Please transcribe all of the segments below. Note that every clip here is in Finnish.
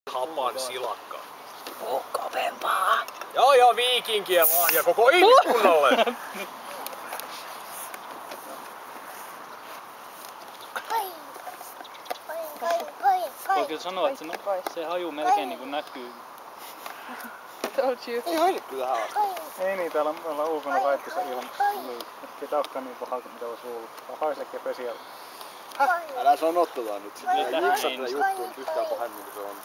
Hapan silakka. Oo kovempaa. Ja viikinkien lahja koko ihmiskunnalle. Voi kyllä sanoa, että se haju melkein niin kuin näkyy. Ei haise kyllä häästä. Ei niin, täällä ollaan ulkona kaikissa ilmassa. Ei tää olekaan niin pahaa kuin mitä olisi luullut. Tää haiseekin vesialta. Älä sano tota nyt. Älä jipsaa tätä juttua yhtään pahemmin kuin se on.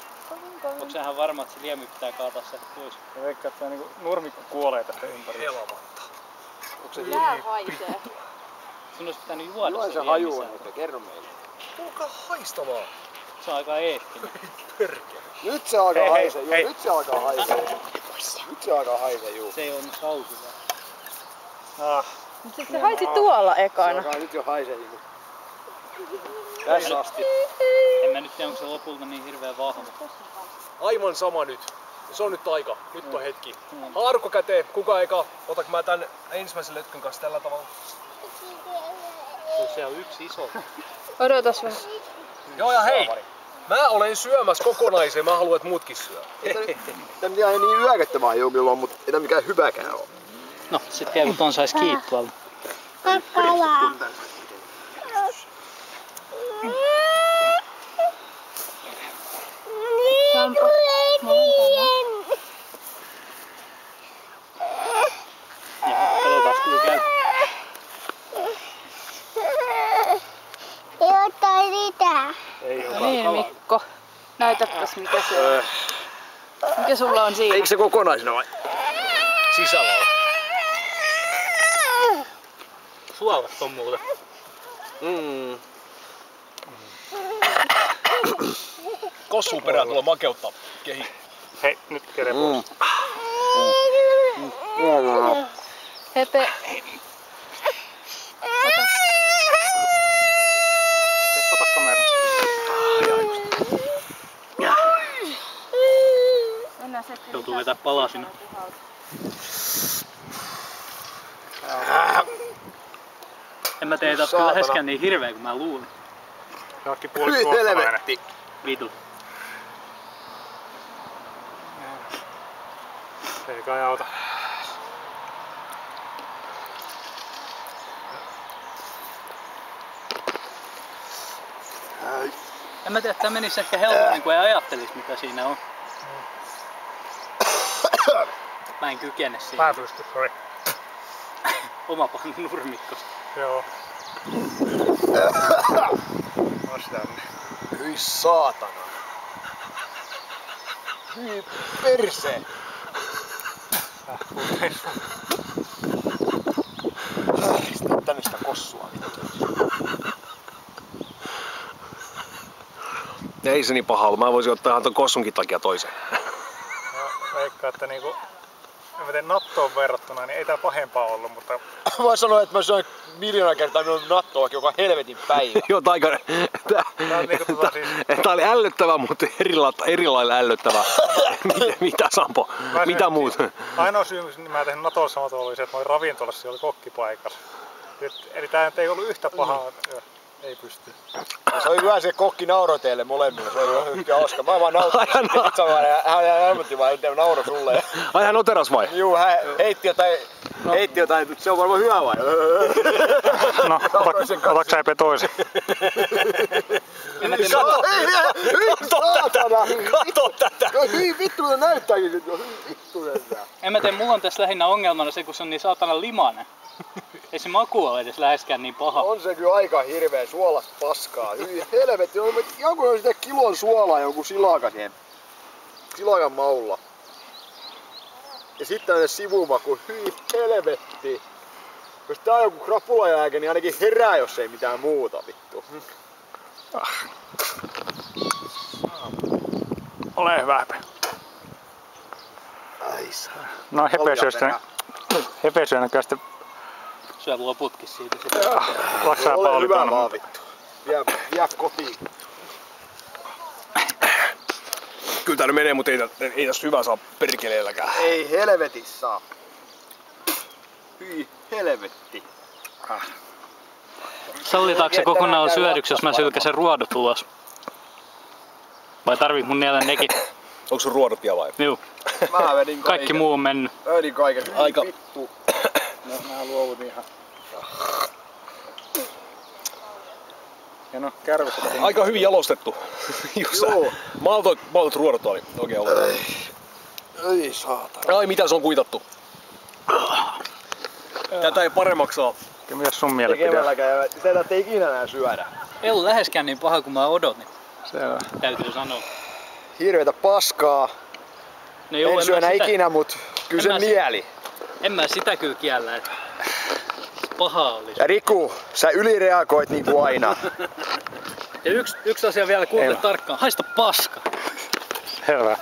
Onko sehän varma, että se liemi pitää kaataa sieltä pois? Ja veikkaa, että tää niinku nurmikko kuolee tästä ympärillä. Helvatta. Onko se Tää haisee. Sun olisi pitänyt juoda millainen se se haju liemi on, sieltä. että kerro meille. Tulkaa haistamaan. Se on aika eettinen. Perkele. Nyt se alkaa haisee, joo. Nyt se alkaa haisee. Nyt se alkaa haisee, juu. Se ei oo sauki Ah. Se haisi tuolla Se ekana. alkaa nyt jo haisee. Tässä asti. En mä nyt tiedä, onko se lopulta niin hirveän vahva. Aivan sama nyt. Se on nyt aika. Nyt on hetki. Haarukka käteen. Kuka eka? Otanko mä tän ensimmäisen letkyn kanssa tällä tavalla? Se on yksi iso. Odotas vähän. Joo ja hei! Mä olen syömässä kokonaisen. Mä haluan, että muutkin syö. Tää nyt ihan niin yökättävää joukilla, mutta ei tää mikään hyväkään oo. No, sit vielä kun ton sais kiinni tuolla. Sampo. Ja katsotaan kuinka käy. Ei No niin Mikko. Näytäpäs mikä se on. Mikä sulla on siinä? Eikö se kokonaisena vai? Sisällä on. Suolat on muuten. Kossuun perään tulla makeuttaa kehi. Hei, nyt kere pois. Hepe. Ota kamera. Joutuu vetää palasina. En mä teitä kyllä läheskään niin hirveä kuin mä luulin. Johonkin puoliksi ruotsalainen. Vitu. Ei kai auta. En mä tiedä, tää menisi ehkä helpommin kuin ei ajattelis mitä siinä on. Mä en kykene siihen. Mä pystyn, sori. Oma pannu nurmikkosta. Joo. Ois tänne. Hyi saatana. Hyi perse. Pistä tänne sitä kossua. Ei se niin paha ollut. Mä voisin ottaa ihan ton kossunkin takia toisen. No, veikkaa, että niinku... En mä tiedä, nattoon verrattuna, niin ei tää pahempaa ollut, mutta... Mä sanoin, että mä söin miljoona kertaa minun nattoakin joka helvetin päivä. Joo, taika... Tää oli ällöttävä, mutta eri lailla ällöttävä. Mitä Sampo? Mitä muut? Ainoa syy, miksi mä tein Naton samat oli se, että mä olin ravintolassa, siellä oli kokkipaikassa. Eli tää ei ollut yhtä pahaa. Ei pysty. Se oli hyvä se kokki nauroi teille molemmille, se oli hyvin hauska. Mä vaan nautin pizzaa vaan ja hän ilmoitti vaan, että nauroi sulle. Ai hän oteras vai? Juu, hän heitti jotain, se on varmaan hyvä vai? No, otatko sä Epe toisen? Kato tätä! Hyi vittu se näyttääkin nyt jo, hyi vittu tätä. En mä tiedä, mulla on tässä lähinnä ongelmana se, kun se on niin saatana limainen. Ei se maku ole edes läheskään niin paha. On se kyllä aika hirveä suolasta paskaa. Hyi helvetti, joku on sitä kilon suolaa joku silakan maulla. Ja sitten on sivumaku, hyi helvetti. Jos tää on joku krapulajääke, niin ainakin herää, jos ei mitään muuta vittu. Ole hyvä, Epe. Ai saa. No Hepe syö näköisesti. Syö loputkin siitä sitten. Laksaa Ole Pauli hyvä tuonne. vaan vittu. Vie kotiin. Kyllä tää menee, mutta ei tästä hyvä saa perkeleelläkään. Ei helvetissä saa. Hyi helvetti. Sallitaanko se kokonaan syödyksi, jos mä sylkäsen ruodot ulos? Vai tarvii mun niellä nekin? Onko sun ruodotia vai? Juu. Mä vedin Kaikki muu on mennyt. Vedin kaiken. Aika. Vittu. No, mä luovutin ihan. Ja no, kärviset. Aika hyvin jalostettu. Joo. Maltot ruodot oli oikein ollut. Ei saatana. Ai mitä se on kuitattu? Tätä ei paremmaksi saa. Mitäs sun mielipide? Tekemälläkään sitä ei ikinä enää syödä. Ei ollut läheskään niin paha kuin mä odotin. Selvä. Täytyy sanoa. Hirveetä paskaa. No joo, En syö enää sitä, ikinä, mut kyllä en se mä mieli. En mä sitä kyllä kiellä, että pahaa olisi. Ja Riku, sä ylireagoit niinku aina. Ja yksi asia vielä, kuuntele tarkkaan. Haista paska. Selvä.